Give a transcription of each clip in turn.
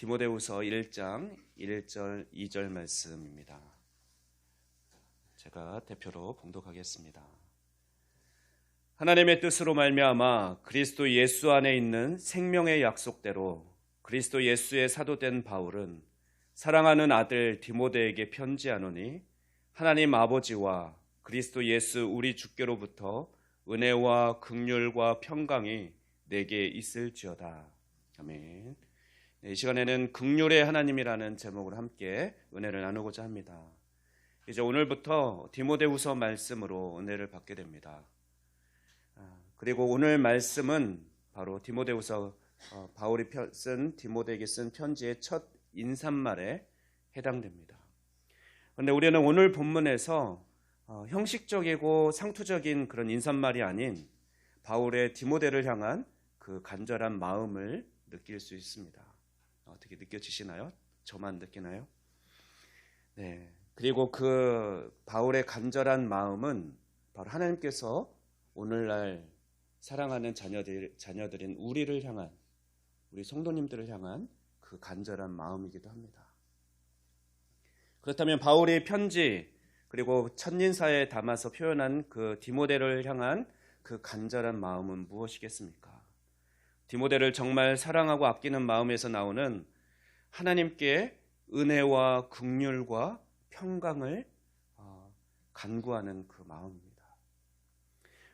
디모데후서 1장 1절 2절 말씀입니다. 제가 대표로 봉독하겠습니다. 하나님의 뜻으로 말미암아 그리스도 예수 안에 있는 생명의 약속대로 그리스도 예수의 사도된 바울은 사랑하는 아들 디모데에게 편지하노니 하나님 아버지와 그리스도 예수 우리 주께로부터 은혜와 긍휼과 평강이 내게 있을지어다. 아멘. 이 시간에는 긍휼의 하나님이라는 제목으로 함께 은혜를 나누고자 합니다. 이제 오늘부터 디모데후서 말씀으로 은혜를 받게 됩니다. 그리고 오늘 말씀은 바로 디모데후서 바울이 쓴 디모데에게 쓴 편지의 첫 인사말에 해당됩니다. 그런데 우리는 오늘 본문에서 형식적이고 상투적인 그런 인사말이 아닌 바울의 디모데를 향한 그 간절한 마음을 느낄 수 있습니다. 어떻게 느껴지시나요? 저만 느끼나요? 네. 그리고 그 바울의 간절한 마음은 바로 하나님께서 오늘날 사랑하는 자녀들인 우리를 향한, 우리 성도님들을 향한 그 간절한 마음이기도 합니다. 그렇다면 바울이 편지 그리고 첫인사에 담아서 표현한 그 디모데를 향한 그 간절한 마음은 무엇이겠습니까? 디모데를 정말 사랑하고 아끼는 마음에서 나오는 하나님께 은혜와 긍휼과 평강을 간구하는 그 마음입니다.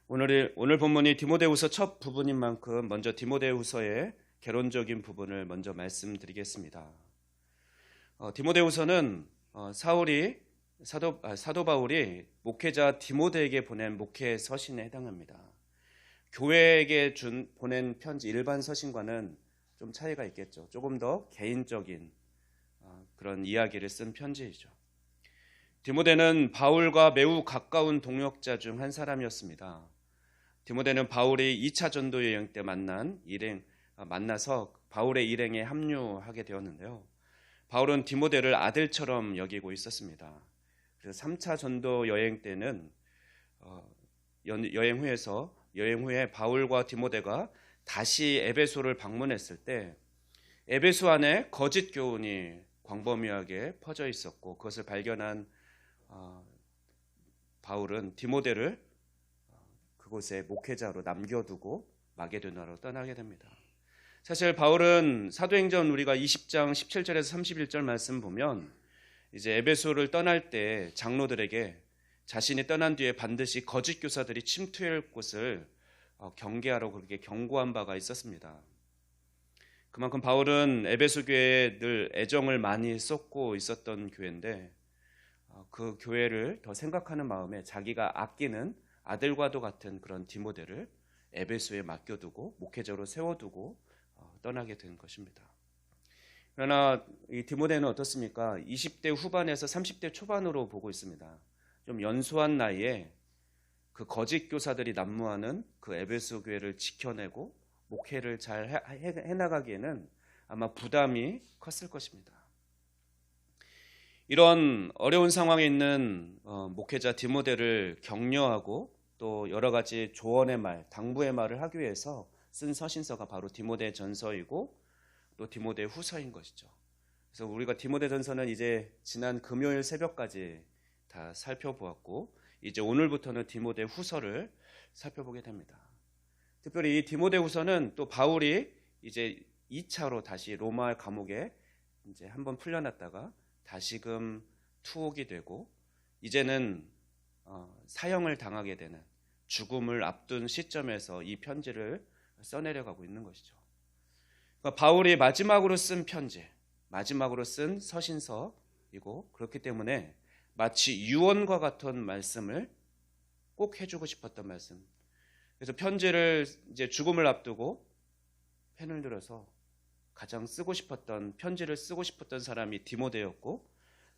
오늘 본문이 디모데후서 첫 부분인 만큼 먼저 디모데후서의 개론적인 부분을 먼저 말씀드리겠습니다. 디모데후서는 사도 바울이 목회자 디모데에게 보낸 목회 서신에 해당합니다. 교회에게 보낸 편지 일반 서신과는 좀 차이가 있겠죠. 조금 더 개인적인 그런 이야기를 쓴 편지이죠. 디모데는 바울과 매우 가까운 동역자 중 한 사람이었습니다. 디모데는 바울이 2차 전도 여행 때 만나서 바울의 일행에 합류하게 되었는데요. 바울은 디모데를 아들처럼 여기고 있었습니다. 그래서 3차 전도 여행 때는 여행 후에 바울과 디모데가 다시 에베소를 방문했을 때 에베소 안에 거짓 교훈이 광범위하게 퍼져 있었고 그것을 발견한 바울은 디모데를 그곳에 목회자로 남겨두고 마게도나로 떠나게 됩니다. 사실 바울은 사도행전 우리가 20장 17절에서 31절 말씀 보면 이제 에베소를 떠날 때 장로들에게 자신이 떠난 뒤에 반드시 거짓 교사들이 침투할 곳을 경계하라고 그렇게 경고한 바가 있었습니다. 그만큼 바울은 에베소 교회에 늘 애정을 많이 쏟고 있었던 교회인데 그 교회를 더 생각하는 마음에 자기가 아끼는 아들과도 같은 그런 디모데를 에베소에 맡겨두고 목회자로 세워두고 떠나게 된 것입니다. 그러나 이 디모데는 어떻습니까? 20대 후반에서 30대 초반으로 보고 있습니다. 좀 연소한 나이에 그 거짓 교사들이 난무하는 그 에베소 교회를 지켜내고 목회를 잘 해나가기에는 아마 부담이 컸을 것입니다. 이런 어려운 상황에 있는 목회자 디모데를 격려하고 또 여러 가지 조언의 말, 당부의 말을 하기 위해서 쓴 서신서가 바로 디모데 전서이고 또 디모데 후서인 것이죠. 그래서 우리가 디모데 전서는 이제 지난 금요일 새벽까지 다 살펴보았고 이제 오늘부터는 디모데 후서를 살펴보게 됩니다. 특별히 이 디모데 후서는 또 바울이 이제 2차로 다시 로마 감옥에 이제 한번 풀려났다가 다시금 투옥이 되고 이제는 사형을 당하게 되는 죽음을 앞둔 시점에서 이 편지를 써내려가고 있는 것이죠. 그러니까 바울이 마지막으로 쓴 편지, 마지막으로 쓴 서신서이고 그렇기 때문에 마치 유언과 같은 말씀을 꼭 해주고 싶었던 말씀. 그래서 편지를 이제 죽음을 앞두고 펜을 들어서 가장 편지를 쓰고 싶었던 사람이 디모데였고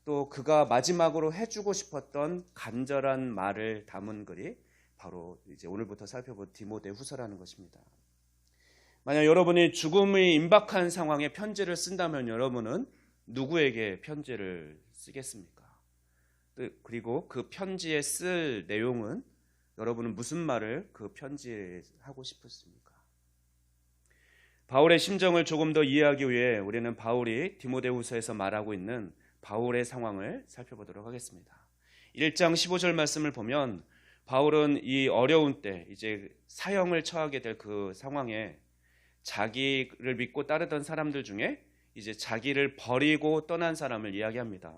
또 그가 마지막으로 해주고 싶었던 간절한 말을 담은 글이 바로 이제 오늘부터 살펴볼 디모데 후서라는 것입니다. 만약 여러분이 죽음이 임박한 상황에 편지를 쓴다면 여러분은 누구에게 편지를 쓰겠습니까? 그리고 그 편지에 쓸 내용은 여러분은 무슨 말을 그 편지에 하고 싶으십니까? 바울의 심정을 조금 더 이해하기 위해 우리는 바울이 디모데후서에서 말하고 있는 바울의 상황을 살펴보도록 하겠습니다. 1장 15절 말씀을 보면 바울은 이 어려운 때 이제 사형을 처하게 될 그 상황에 자기를 믿고 따르던 사람들 중에 이제 자기를 버리고 떠난 사람을 이야기합니다.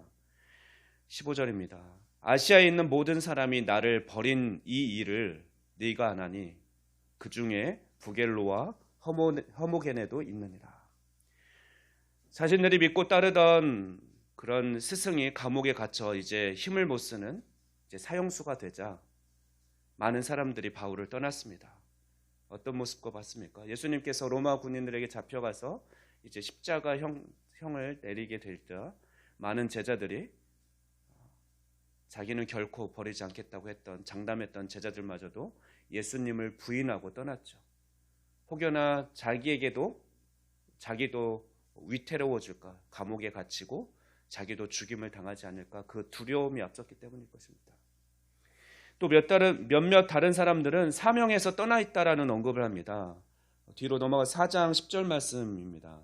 15절입니다. 아시아에 있는 모든 사람이 나를 버린 이 일을 네가 안 하니 그 중에 부겔로와 허모게네도 있느니라. 자신들이 믿고 따르던 그런 스승이 감옥에 갇혀 이제 힘을 못 쓰는 이제 사형수가 되자 많은 사람들이 바울을 떠났습니다. 어떤 모습과 같습니까? 예수님께서 로마 군인들에게 잡혀가서 이제 십자가 형을 내리게 될 때 많은 제자들이 자기는 결코 버리지 않겠다고 했던 장담했던 제자들마저도 예수님을 부인하고 떠났죠. 혹여나 자기도 위태로워질까, 감옥에 갇히고 자기도 죽임을 당하지 않을까 그 두려움이 앞섰기 때문일 것입니다. 또 몇몇 다른 사람들은 사명에서 떠나 있다라는 언급을 합니다. 뒤로 넘어가 4장 10절 말씀입니다.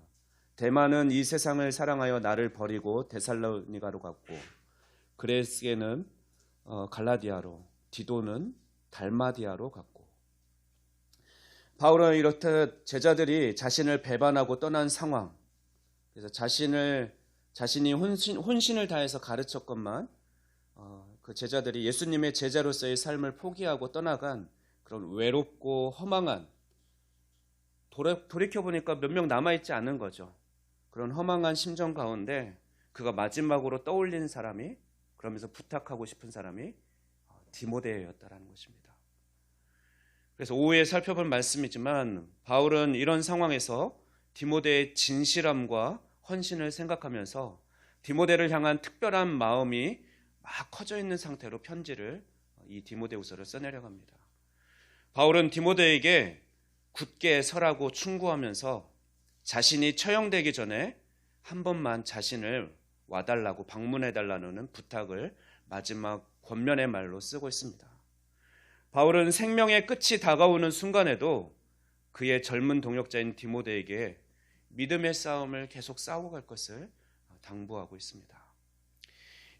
데마는 이 세상을 사랑하여 나를 버리고 데살로니가로 갔고 그레스게는 갈라디아로, 디도는 달마디아로 갔고. 바울은 이렇듯 제자들이 자신을 배반하고 떠난 상황, 그래서 자신이 혼신을 다해서 가르쳤건만 그 제자들이 예수님의 제자로서의 삶을 포기하고 떠나간 그런 외롭고 허망한, 돌이켜보니까 몇 명 남아있지 않은 거죠. 그런 허망한 심정 가운데 그가 마지막으로 떠올린 사람이, 그러면서 부탁하고 싶은 사람이 디모데였다라는 것입니다. 그래서 오후에 살펴볼 말씀이지만 바울은 이런 상황에서 디모데의 진실함과 헌신을 생각하면서 디모데를 향한 특별한 마음이 막 커져 있는 상태로 편지를, 이 디모데후서를 써내려갑니다. 바울은 디모데에게 굳게 서라고 충고하면서 자신이 처형되기 전에 한 번만 자신을 와달라고, 방문해달라는 부탁을 마지막 권면의 말로 쓰고 있습니다. 바울은 생명의 끝이 다가오는 순간에도 그의 젊은 동역자인 디모데에게 믿음의 싸움을 계속 싸워갈 것을 당부하고 있습니다.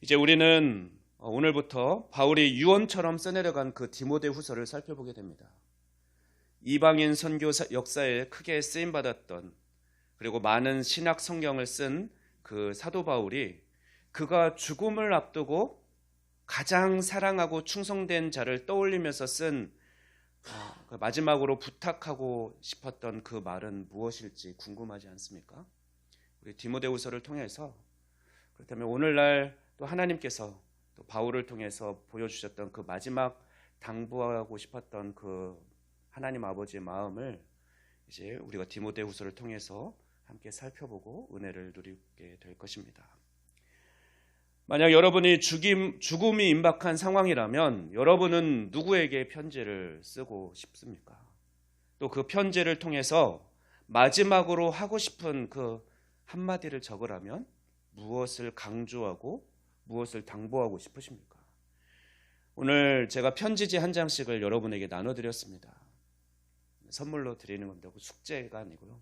이제 우리는 오늘부터 바울이 유언처럼 써내려간 그 디모데 후서를 살펴보게 됩니다. 이방인 선교 역사에 크게 쓰임받았던, 그리고 많은 신학 성경을 쓴 그 사도 바울이 그가 죽음을 앞두고 가장 사랑하고 충성된 자를 떠올리면서 쓴 마지막으로 부탁하고 싶었던 그 말은 무엇일지 궁금하지 않습니까? 우리 디모데후서를 통해서, 그렇다면 오늘날 또 하나님께서 또 바울을 통해서 보여주셨던 그 마지막 당부하고 싶었던 그 하나님 아버지의 마음을 이제 우리가 디모데후서를 통해서 함께 살펴보고 은혜를 누리게 될 것입니다. 만약 여러분이 죽음이 임박한 상황이라면 여러분은 누구에게 편지를 쓰고 싶습니까? 또 그 편지를 통해서 마지막으로 하고 싶은 그 한마디를 적으라면 무엇을 강조하고 무엇을 당부하고 싶으십니까? 오늘 제가 편지지 한 장씩을 여러분에게 나눠드렸습니다. 선물로 드리는 건데 숙제가 아니고요.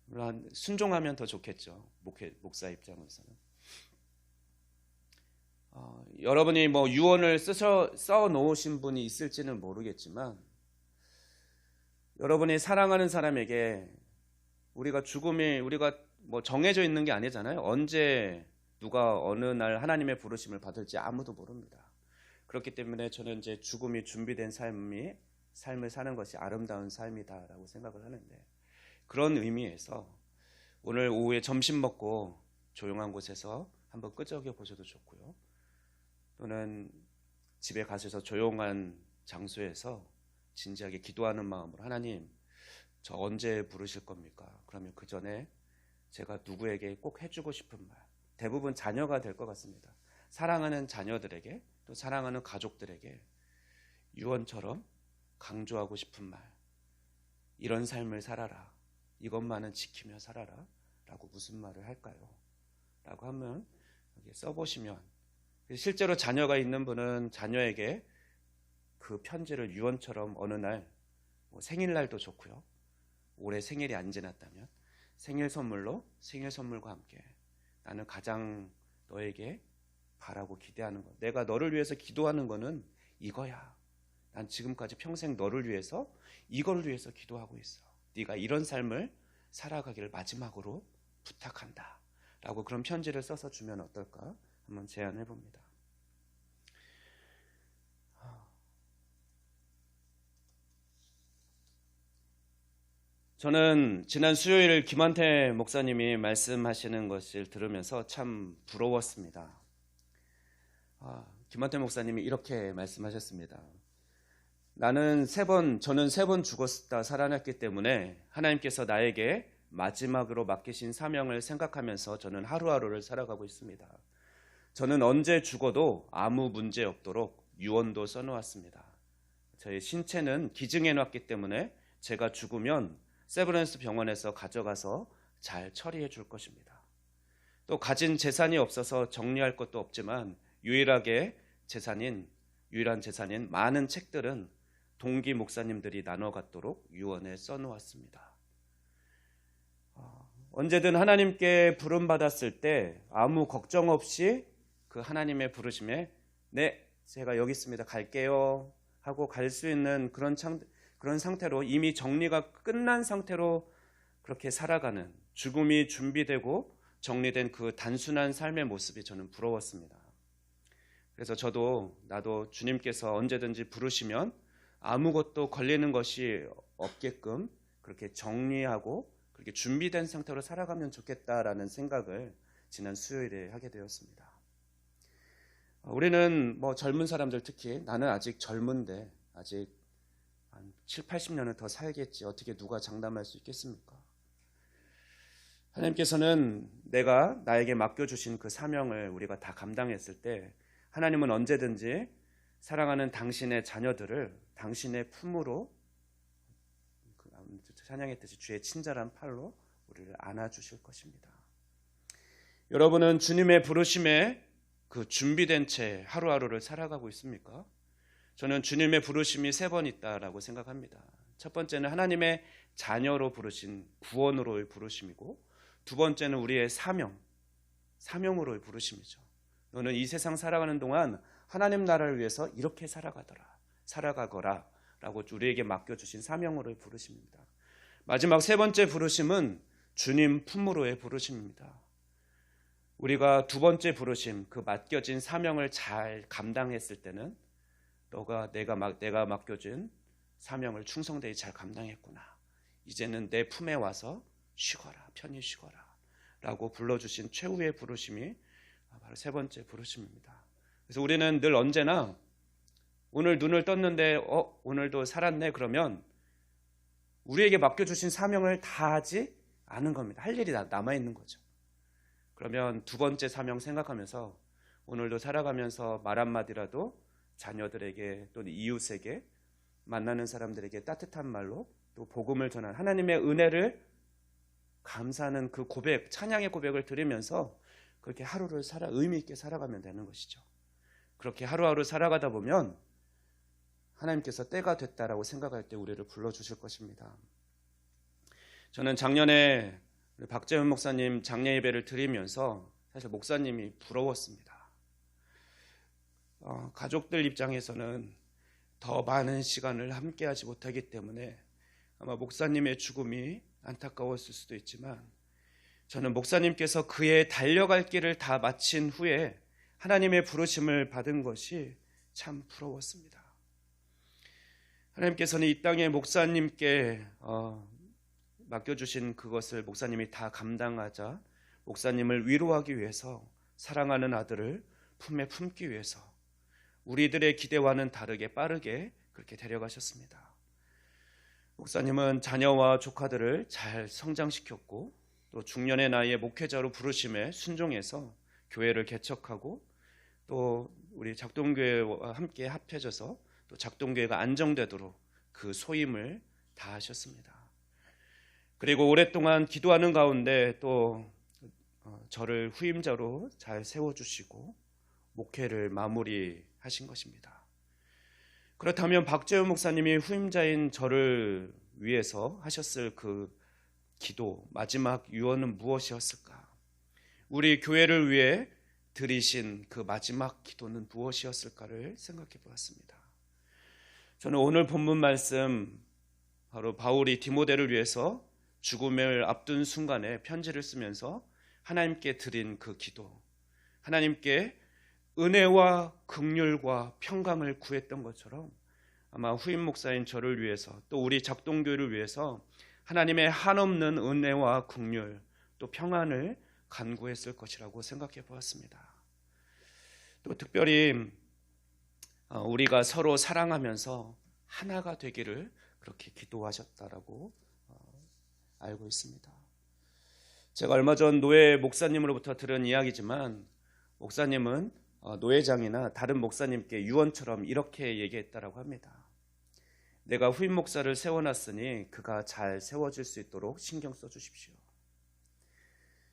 물론 순종하면 더 좋겠죠. 목사 입장에서는. 여러분이 뭐 유언을 써 놓으신 분이 있을지는 모르겠지만 여러분이 사랑하는 사람에게 우리가 뭐 정해져 있는 게 아니잖아요. 언제 누가 어느 날 하나님의 부르심을 받을지 아무도 모릅니다. 그렇기 때문에 저는 이제 죽음이 준비된 삶을 사는 것이 아름다운 삶이다라고 생각을 하는데, 그런 의미에서 오늘 오후에 점심 먹고 조용한 곳에서 한번 끄적여 보셔도 좋고요. 또는 집에 가셔서 조용한 장소에서 진지하게 기도하는 마음으로, 하나님, 저 언제 부르실 겁니까? 그러면 그 전에 제가 누구에게 꼭 해주고 싶은 말, 대부분 자녀가 될 것 같습니다. 사랑하는 자녀들에게, 또 사랑하는 가족들에게 유언처럼 강조하고 싶은 말, 이런 삶을 살아라, 이것만은 지키며 살아라 라고 무슨 말을 할까요? 라고 하면 여기 써보시면, 실제로 자녀가 있는 분은 자녀에게 그 편지를 유언처럼 어느 날, 뭐 생일날도 좋고요, 올해 생일이 안 지났다면 생일 선물과 함께 나는 가장 너에게 바라고 기대하는 것, 내가 너를 위해서 기도하는 거는 이거야. 난 지금까지 평생 너를 위해서 이걸 위해서 기도하고 있어. 네가 이런 삶을 살아가기를 마지막으로 부탁한다 라고 그런 편지를 써서 주면 어떨까 한번 제안해 봅니다. 저는 지난 수요일 김한태 목사님이 말씀하시는 것을 들으면서 참 부러웠습니다. 김한태 목사님이 이렇게 말씀하셨습니다. 저는 세 번 죽었다 살아났기 때문에 하나님께서 나에게 마지막으로 맡기신 사명을 생각하면서 저는 하루하루를 살아가고 있습니다. 저는 언제 죽어도 아무 문제 없도록 유언도 써놓았습니다. 저의 신체는 기증해놨기 때문에 제가 죽으면 세브란스 병원에서 가져가서 잘 처리해 줄 것입니다. 또 가진 재산이 없어서 정리할 것도 없지만 유일한 재산인 많은 책들은 동기 목사님들이 나눠 갖도록 유언에 써놓았습니다. 언제든 하나님께 부름받았을 때 아무 걱정 없이 그 하나님의 부르심에 네, 제가 여기 있습니다. 갈게요 하고 갈 수 있는 그런 상태로 이미 정리가 끝난 상태로 그렇게 살아가는 죽음이 준비되고 정리된 그 단순한 삶의 모습이 저는 부러웠습니다. 그래서 나도 주님께서 언제든지 부르시면 아무것도 걸리는 것이 없게끔 그렇게 정리하고 그렇게 준비된 상태로 살아가면 좋겠다라는 생각을 지난 수요일에 하게 되었습니다. 우리는 젊은 사람들 특히 나는 아직 젊은데 아직 한 7, 80년을 더 살겠지. 어떻게 누가 장담할 수 있겠습니까? 하나님께서는 나에게 맡겨주신 그 사명을 우리가 다 감당했을 때 하나님은 언제든지 사랑하는 당신의 자녀들을 당신의 품으로 찬양했듯이 주의 친절한 팔로 우리를 안아주실 것입니다. 여러분은 주님의 부르심에 그 준비된 채 하루하루를 살아가고 있습니까? 저는 주님의 부르심이 3번 있다라고 생각합니다. 첫 번째는 하나님의 자녀로 부르신 구원으로의 부르심이고, 두 번째는 우리의 사명으로의 부르심이죠. 너는 이 세상 살아가는 동안 하나님 나라를 위해서 이렇게 살아가거라 라고 우리에게 맡겨주신 사명으로의 부르심입니다. 마지막 3번째 부르심은 주님 품으로의 부르심입니다. 우리가 2번째 부르심, 그 맡겨진 사명을 잘 감당했을 때는 내가 맡겨준 사명을 충성되이 잘 감당했구나. 이제는 내 품에 와서 쉬거라, 편히 쉬거라 라고 불러주신 최후의 부르심이 바로 3번째 부르심입니다. 그래서 우리는 늘 언제나 오늘 눈을 떴는데 오늘도 살았네 그러면 우리에게 맡겨주신 사명을 다 하지 않은 겁니다. 할 일이 남아있는 거죠. 그러면 2번째 사명 생각하면서 오늘도 살아가면서 말 한마디라도 자녀들에게 또는 이웃에게 만나는 사람들에게 따뜻한 말로 또 복음을 전한 하나님의 은혜를 감사하는 그 고백, 찬양의 고백을 드리면서 그렇게 하루를 의미 있게 살아가면 되는 것이죠. 그렇게 하루하루 살아가다 보면 하나님께서 때가 됐다라고 생각할 때 우리를 불러주실 것입니다. 저는 작년에 박재훈 목사님 장례 예배를 드리면서 사실 목사님이 부러웠습니다. 가족들 입장에서는 더 많은 시간을 함께하지 못하기 때문에 아마 목사님의 죽음이 안타까웠을 수도 있지만 저는 목사님께서 그의 달려갈 길을 다 마친 후에 하나님의 부르심을 받은 것이 참 부러웠습니다. 하나님께서는 이 땅에 목사님께 맡겨주신 그것을 목사님이 다 감당하자 목사님을 위로하기 위해서 사랑하는 아들을 품에 품기 위해서 우리들의 기대와는 다르게 빠르게 그렇게 데려가셨습니다. 목사님은 자녀와 조카들을 잘 성장시켰고 또 중년의 나이에 목회자로 부르심에 순종해서 교회를 개척하고 또 우리 작동교회와 함께 합해져서 또 작동교회가 안정되도록 그 소임을 다하셨습니다. 그리고 오랫동안 기도하는 가운데 또 저를 후임자로 잘 세워주시고 목회를 마무리하신 것입니다. 그렇다면 박재훈 목사님이 후임자인 저를 위해서 하셨을 그 기도, 마지막 유언은 무엇이었을까? 우리 교회를 위해 드리신 그 마지막 기도는 무엇이었을까를 생각해 보았습니다. 저는 오늘 본문 말씀, 바로 바울이 디모데를 위해서 죽음을 앞둔 순간에 편지를 쓰면서 하나님께 드린 그 기도, 하나님께 은혜와 긍휼과 평강을 구했던 것처럼 아마 후임 목사인 저를 위해서, 또 우리 작동교회를 위해서 하나님의 한없는 은혜와 긍휼 또 평안을 간구했을 것이라고 생각해 보았습니다. 또 특별히 우리가 서로 사랑하면서 하나가 되기를 그렇게 기도하셨다라고 알고 있습니다. 제가 얼마 전 노예 목사님으로부터 들은 이야기지만, 목사님은 노회장이나 다른 목사님께 유언처럼 이렇게 얘기했다라고 합니다. 내가 후임 목사를 세워놨으니 그가 잘 세워질 수 있도록 신경 써주십시오.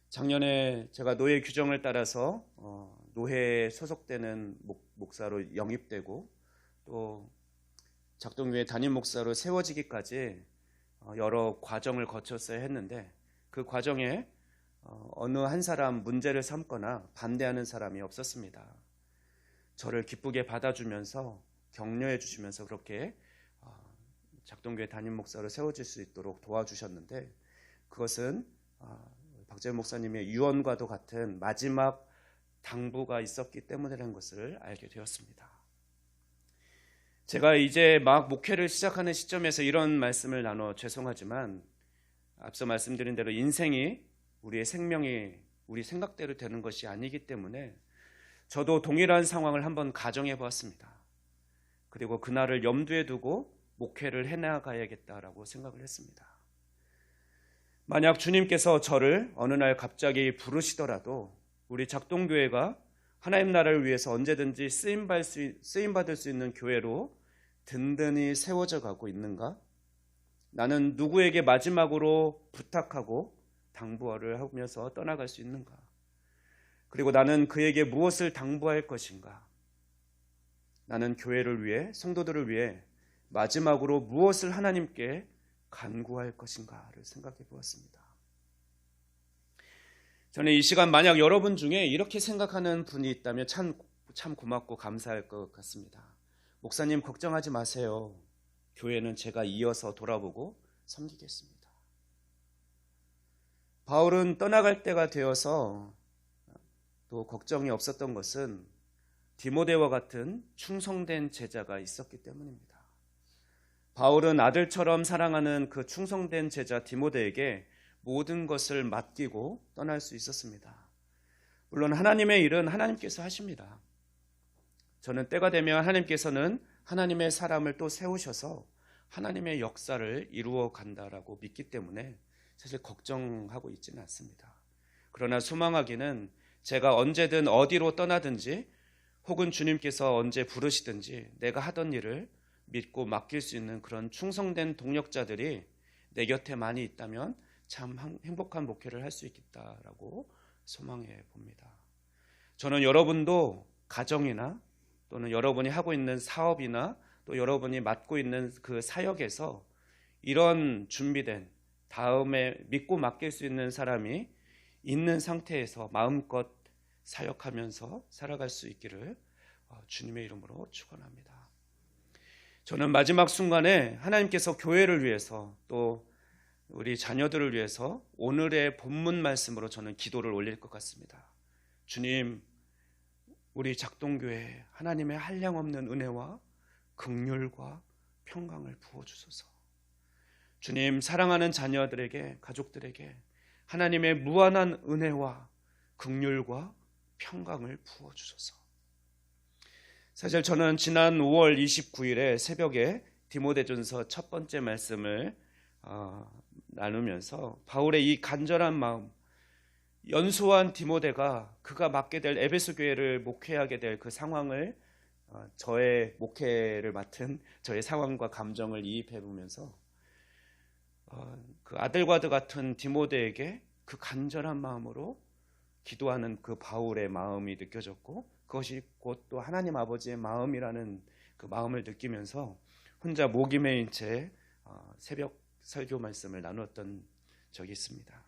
작년에 제가 노예 규정을 따라서 노회에 소속되는 목사로 영입되고 또 작동교회 담임 목사로 세워지기까지 여러 과정을 거쳤어야 했는데, 그 과정에 어느 한 사람 문제를 삼거나 반대하는 사람이 없었습니다. 저를 기쁘게 받아주면서 격려해 주시면서 그렇게 작동교회 담임 목사로 세워질 수 있도록 도와주셨는데, 그것은 박재현 목사님의 유언과도 같은 마지막 당부가 있었기 때문이라는 것을 알게 되었습니다. 제가 이제 막 목회를 시작하는 시점에서 이런 말씀을 나눠 죄송하지만, 앞서 말씀드린 대로 인생이, 우리의 생명이 우리 생각대로 되는 것이 아니기 때문에 저도 동일한 상황을 한번 가정해 보았습니다. 그리고 그날을 염두에 두고 목회를 해나가야겠다라고 생각을 했습니다. 만약 주님께서 저를 어느 날 갑자기 부르시더라도 우리 작동교회가 하나님 나라를 위해서 언제든지 쓰임받을 수 있는 교회로 든든히 세워져 가고 있는가? 나는 누구에게 마지막으로 부탁하고 당부를 하면서 떠나갈 수 있는가? 그리고 나는 그에게 무엇을 당부할 것인가? 나는 교회를 위해, 성도들을 위해 마지막으로 무엇을 하나님께 간구할 것인가를 생각해 보았습니다. 저는 이 시간 만약 여러분 중에 이렇게 생각하는 분이 있다면 참 고맙고 감사할 것 같습니다. 목사님 걱정하지 마세요. 교회는 제가 이어서 돌아보고 섬기겠습니다. 바울은 떠나갈 때가 되어서 또 걱정이 없었던 것은 디모데와 같은 충성된 제자가 있었기 때문입니다. 바울은 아들처럼 사랑하는 그 충성된 제자 디모데에게 모든 것을 맡기고 떠날 수 있었습니다. 물론 하나님의 일은 하나님께서 하십니다. 저는 때가 되면 하나님께서는 하나님의 사람을 또 세우셔서 하나님의 역사를 이루어 간다라고 믿기 때문에 사실 걱정하고 있지는 않습니다. 그러나 소망하기는 제가 언제든 어디로 떠나든지 혹은 주님께서 언제 부르시든지 내가 하던 일을 믿고 맡길 수 있는 그런 충성된 동력자들이 내 곁에 많이 있다면 참 행복한 목회를 할 수 있겠다라고 소망해 봅니다. 저는 여러분도 가정이나 또는 여러분이 하고 있는 사업이나 또 여러분이 맡고 있는 그 사역에서 이런 준비된 다음에 믿고 맡길 수 있는 사람이 있는 상태에서 마음껏 사역하면서 살아갈 수 있기를 주님의 이름으로 축원합니다. 저는 마지막 순간에 하나님께서 교회를 위해서 또 우리 자녀들을 위해서 오늘의 본문 말씀으로 저는 기도를 올릴 것 같습니다. 주님, 우리 작동교회에 하나님의 한량없는 은혜와 긍휼과 평강을 부어주소서. 주님, 사랑하는 자녀들에게, 가족들에게 하나님의 무한한 은혜와 긍휼과 평강을 부어주소서. 사실 저는 지난 5월 29일에 새벽에 디모데전서 첫 번째 말씀을 나누면서 바울의 이 간절한 마음, 연소한 디모데가 그가 맡게 될 에베소 교회를 목회하게 될 그 상황을 저의 목회를 맡은 저의 상황과 감정을 이입해 보면서 그 아들과 같은 디모데에게 그 간절한 마음으로 기도하는 그 바울의 마음이 느껴졌고, 그것이 곧 또 하나님 아버지의 마음이라는 그 마음을 느끼면서 혼자 목이 메인 채 새벽 설교 말씀을 나누었던 적이 있습니다.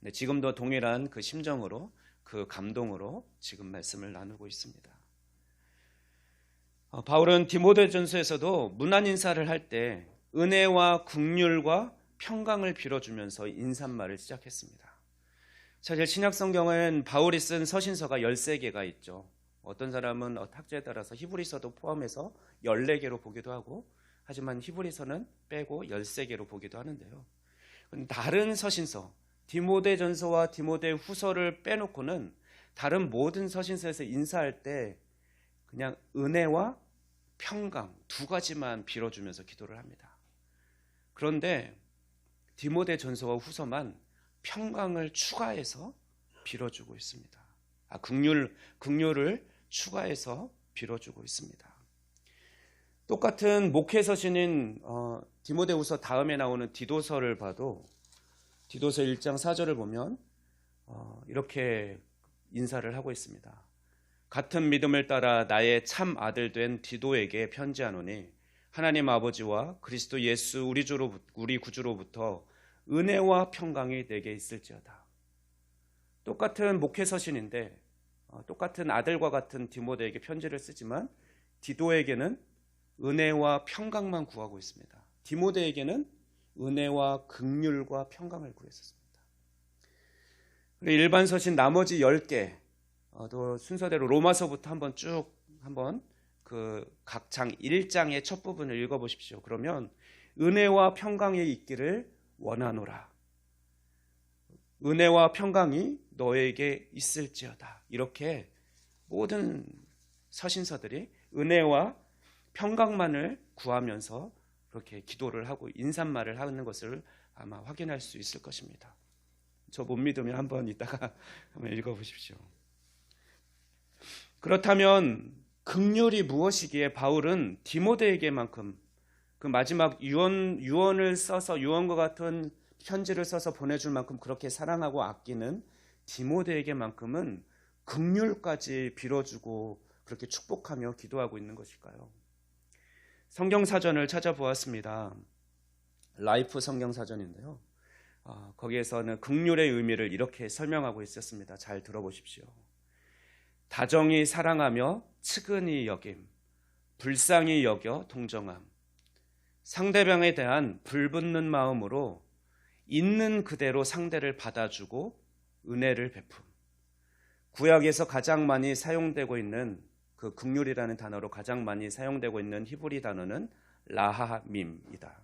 네, 지금도 동일한 그 심정으로, 그 감동으로 지금 말씀을 나누고 있습니다. 바울은 디모데전서에서도 문안 인사를 할 때 은혜와 긍휼과 평강을 빌어주면서 인사말을 시작했습니다. 사실 신약성경은 바울이 쓴 서신서가 13개가 있죠. 어떤 사람은 학자에 따라서 히브리서도 포함해서 14개로 보기도 하고, 하지만 히브리서는 빼고 13개로 보기도 하는데요. 다른 서신서, 디모데전서와 디모데후서를 빼놓고는 다른 모든 서신서에서 인사할 때 그냥 은혜와 평강 두 가지만 빌어주면서 기도를 합니다. 그런데 디모데전서와 후서만 평강을 추가해서 빌어주고 있습니다. 긍휼을 추가해서 빌어주고 있습니다. 똑같은 목회서신인 디모데후서 다음에 나오는 디도서를 봐도 디도서 1장 4절을 보면 이렇게 인사를 하고 있습니다. 같은 믿음을 따라 나의 참 아들 된 디도에게 편지하노니 하나님 아버지와 그리스도 예수 우리 구주로부터 은혜와 평강이 내게 있을지어다. 똑같은 목회서신인데 똑같은 아들과 같은 디모데에게 편지를 쓰지만 디도에게는 은혜와 평강만 구하고 있습니다. 디모데에게는 은혜와 긍휼과 평강을 구했었습니다. 일반 서신 나머지 10개 또 순서대로 로마서부터 한번 그 각 장 1장의 첫 부분을 읽어보십시오. 그러면 은혜와 평강이 있기를 원하노라. 은혜와 평강이 너에게 있을지어다. 이렇게 모든 서신서들이 은혜와 평강만을 구하면서 그렇게 기도를 하고 인사말을 하는 것을 아마 확인할 수 있을 것입니다. 저 못 믿으면 한번 이따가 한번 읽어보십시오. 그렇다면 긍휼이 무엇이기에 바울은 디모데에게만큼 그 마지막 유언을 써서 유언과 같은 편지를 써서 보내줄 만큼 그렇게 사랑하고 아끼는 디모데에게만큼은 긍휼까지 빌어주고 그렇게 축복하며 기도하고 있는 것일까요? 성경사전을 찾아보았습니다. 라이프 성경사전인데요. 거기에서는 긍휼의 의미를 이렇게 설명하고 있었습니다. 잘 들어보십시오. 다정히 사랑하며 측은히 여김, 불쌍히 여겨 동정함, 상대방에 대한 불붙는 마음으로 있는 그대로 상대를 받아주고 은혜를 베품. 구약에서 가장 많이 사용되고 있는 그 긍휼이라는 단어로 가장 많이 사용되고 있는 히브리 단어는 라하밈이다.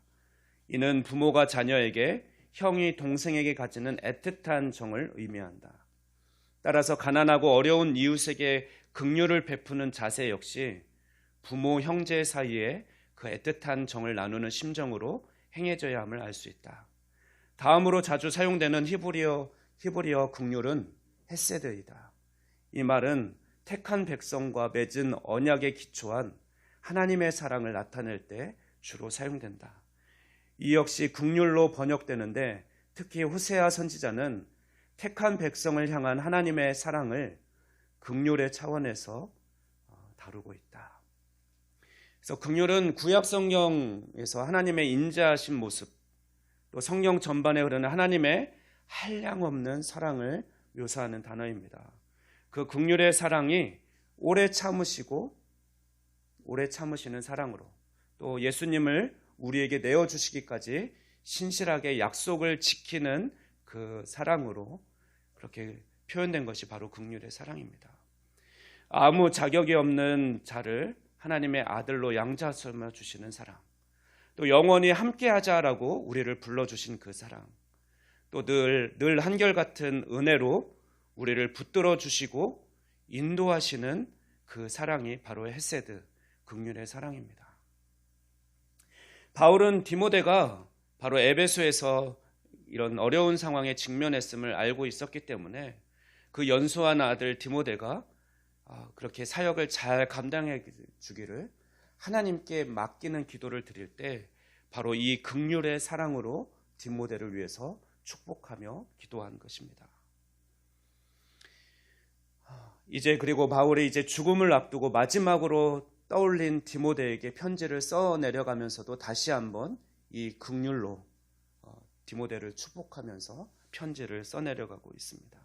이는 부모가 자녀에게, 형이 동생에게 가지는 애틋한 정을 의미한다. 따라서 가난하고 어려운 이웃에게 긍휼을 베푸는 자세 역시 부모, 형제 사이에 그 애틋한 정을 나누는 심정으로 행해져야 함을 알 수 있다. 다음으로 자주 사용되는 히브리어 긍휼은 헤세드이다. 이 말은 택한 백성과 맺은 언약에 기초한 하나님의 사랑을 나타낼 때 주로 사용된다. 이 역시 긍휼로 번역되는데 특히 호세아 선지자는 택한 백성을 향한 하나님의 사랑을 긍휼의 차원에서 다루고 있다. 그래서 긍휼은 구약 성경에서 하나님의 인자하신 모습, 또 성경 전반에 흐르는 하나님의 한량없는 사랑을 묘사하는 단어입니다. 그 긍휼의 사랑이 오래 참으시는 사랑으로, 또 예수님을 우리에게 내어주시기까지 신실하게 약속을 지키는 그 사랑으로 그렇게 표현된 것이 바로 긍휼의 사랑입니다. 아무 자격이 없는 자를 하나님의 아들로 양자삼아 주시는 사랑, 또 영원히 함께하자라고 우리를 불러주신 그 사랑, 또 늘 한결같은 은혜로 우리를 붙들어 주시고 인도하시는 그 사랑이 바로 헤세드, 긍휼의 사랑입니다. 바울은 디모데가 바로 에베소에서 이런 어려운 상황에 직면했음을 알고 있었기 때문에 그 연소한 아들 디모데가 그렇게 사역을 잘 감당해 주기를 하나님께 맡기는 기도를 드릴 때 바로 이 긍휼의 사랑으로 디모데를 위해서 축복하며 기도한 것입니다. 그리고 바울이 이제 죽음을 앞두고 마지막으로 떠올린 디모데에게 편지를 써 내려가면서도 다시 한번 이 긍휼로 디모데를 축복하면서 편지를 써내려가고 있습니다.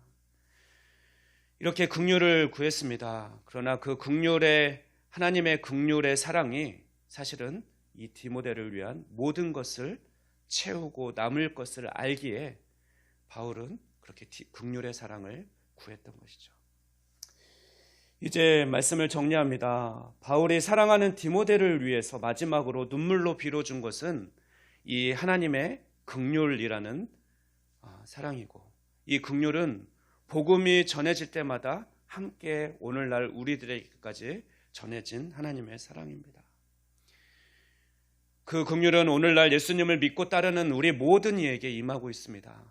이렇게 긍휼을 구했습니다. 그러나 그 긍휼의 하나님의 긍휼의 사랑이 사실은 이 디모데를 위한 모든 것을 채우고 남을 것을 알기에 바울은 그렇게 긍휼의 사랑을 구했던 것이죠. 이제 말씀을 정리합니다. 바울이 사랑하는 디모데를 위해서 마지막으로 눈물로 빌어준 것은 이 하나님의 긍휼이라는 사랑이고, 이 긍휼은 복음이 전해질 때마다 함께 오늘날 우리들에게까지 전해진 하나님의 사랑입니다. 그 긍휼은 오늘날 예수님을 믿고 따르는 우리 모든 이에게 임하고 있습니다.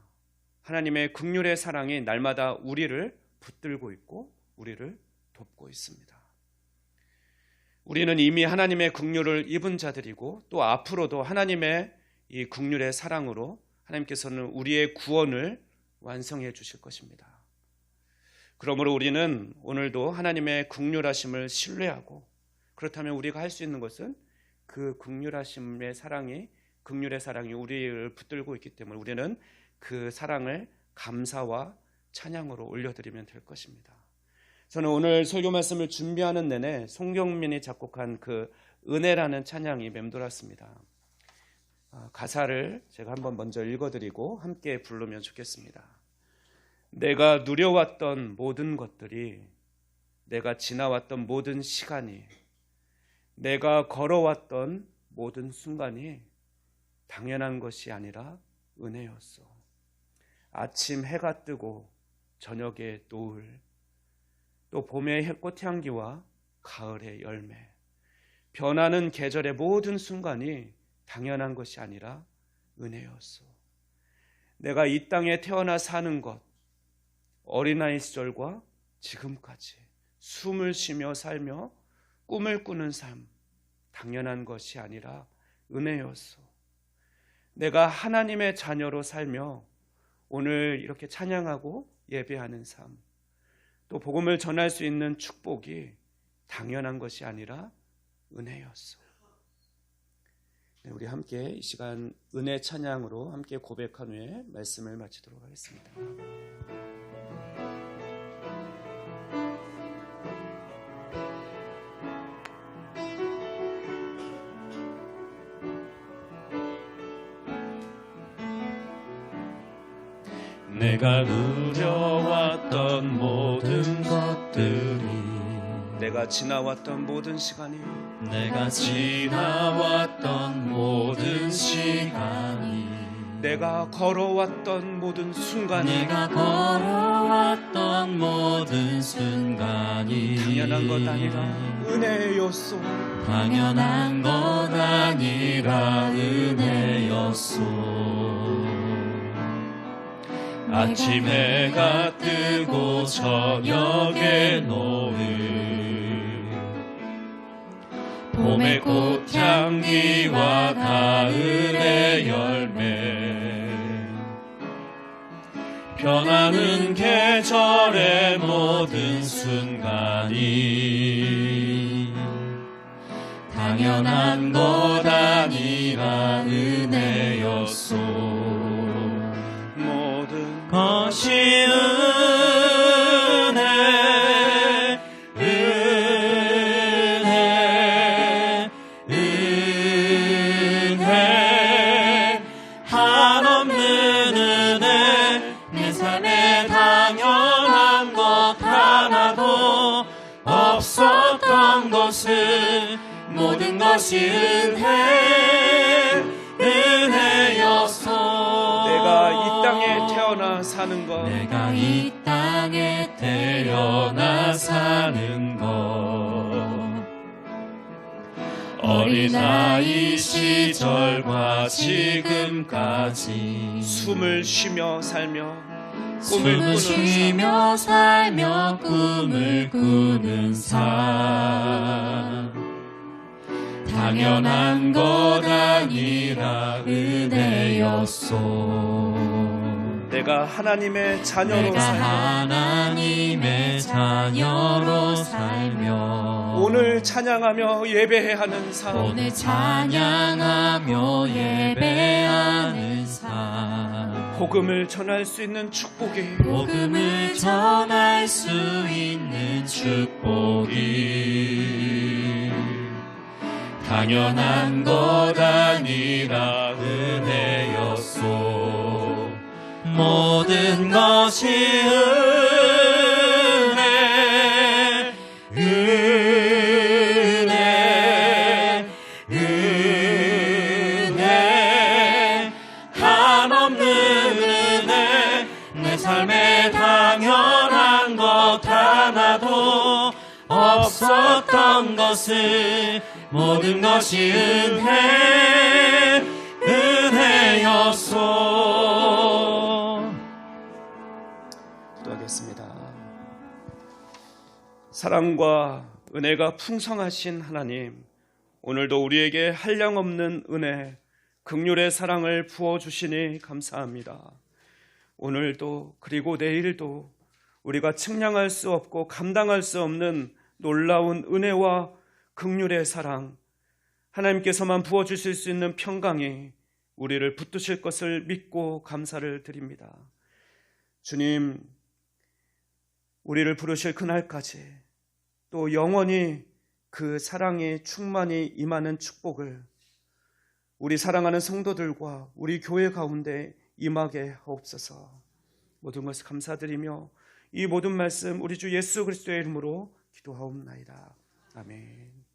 하나님의 긍휼의 사랑이 날마다 우리를 붙들고 있고 우리를 돕고 있습니다. 우리는 이미 하나님의 긍휼을 입은 자들이고 또 앞으로도 하나님의 이 긍휼의 사랑으로 하나님께서는 우리의 구원을 완성해 주실 것입니다. 그러므로 우리는 오늘도 하나님의 긍휼하심을 신뢰하고, 그렇다면 우리가 할 수 있는 것은 그 긍휼하심의 사랑이, 긍휼의 사랑이 우리를 붙들고 있기 때문에 우리는 그 사랑을 감사와 찬양으로 올려드리면 될 것입니다. 저는 오늘 설교 말씀을 준비하는 내내 송경민이 작곡한 그 은혜라는 찬양이 맴돌았습니다. 가사를 제가 한번 먼저 읽어드리고 함께 부르면 좋겠습니다. 내가 누려왔던 모든 것들이, 내가 지나왔던 모든 시간이, 내가 걸어왔던 모든 순간이 당연한 것이 아니라 은혜였어. 아침 해가 뜨고 저녁에 노을, 또 봄의 꽃향기와 가을의 열매, 변하는 계절의 모든 순간이 당연한 것이 아니라 은혜였어. 내가 이 땅에 태어나 사는 것, 어린아이 시절과 지금까지 숨을 쉬며 살며 꿈을 꾸는 삶, 당연한 것이 아니라 은혜였어. 내가 하나님의 자녀로 살며 오늘 이렇게 찬양하고 예배하는 삶, 또 복음을 전할 수 있는 축복이 당연한 것이 아니라 은혜였어. 네, 우리 함께 이 시간 은혜 찬양으로 함께 고백한 후에 말씀을 마치도록 하겠습니다. 내가 누려왔던 모든 것들이, 내가 지나왔던 모든 시간이, 내가 지나왔던 모든 시간이, 내가 걸어왔던 모든 순간이, 내가 걸어왔던 모든 순간이 당연한 것 아니라 은혜였소. 당연한 것 아니라 은혜였소. 아침 해가 뜨고 저녁에 노을, 봄의 꽃향기와 가을의 열매, 변하는 계절의 모든 순간이 당연한 것 아니라 은혜였소. 것이 은혜, 은혜, 은혜, 한없는 은혜. 내 삶에 당연한 것 하나도 없었던 것을, 모든 것이 은혜, 은혜였어. 내가 이 땅에 태어나 사는 것, 내가 이 땅에 태어나 사는 것, 어린아이 시절과 지금까지 숨을 쉬며 살며 꿈을 쉬며 살며 꿈을 꾸는 삶, 당연한 것 아니라 은혜였소. 내가 하나님의 자녀로 내가 살며 하나님의 자녀로 살며 오늘 찬양하며 예배해야 하는 삶, 오늘 찬양하며 예배하는 삶, 복음을 전할 수 있는 축복이 복음을 전할 수 있는 축복이 당연한 것 아니라 은혜였소. 모든 것이 은혜, 은혜, 은혜, 한없는 은혜. 내 삶에 당연한 것 하나도 없었던 것을 모든 것이 은혜, 은혜였소. 기도하겠습니다. 사랑과 은혜가 풍성하신 하나님, 오늘도 우리에게 한량없는 은혜, 긍휼의 사랑을 부어주시니 감사합니다. 오늘도 그리고 내일도 우리가 측량할 수 없고 감당할 수 없는 놀라운 은혜와 긍휼의 사랑, 하나님께서만 부어주실 수 있는 평강이 우리를 붙드실 것을 믿고 감사를 드립니다. 주님, 우리를 부르실 그날까지 또 영원히 그 사랑이 충만히 임하는 축복을 우리 사랑하는 성도들과 우리 교회 가운데 임하게 하옵소서. 모든 것을 감사드리며 이 모든 말씀 우리 주 예수 그리스도의 이름으로 기도하옵나이다. 아멘.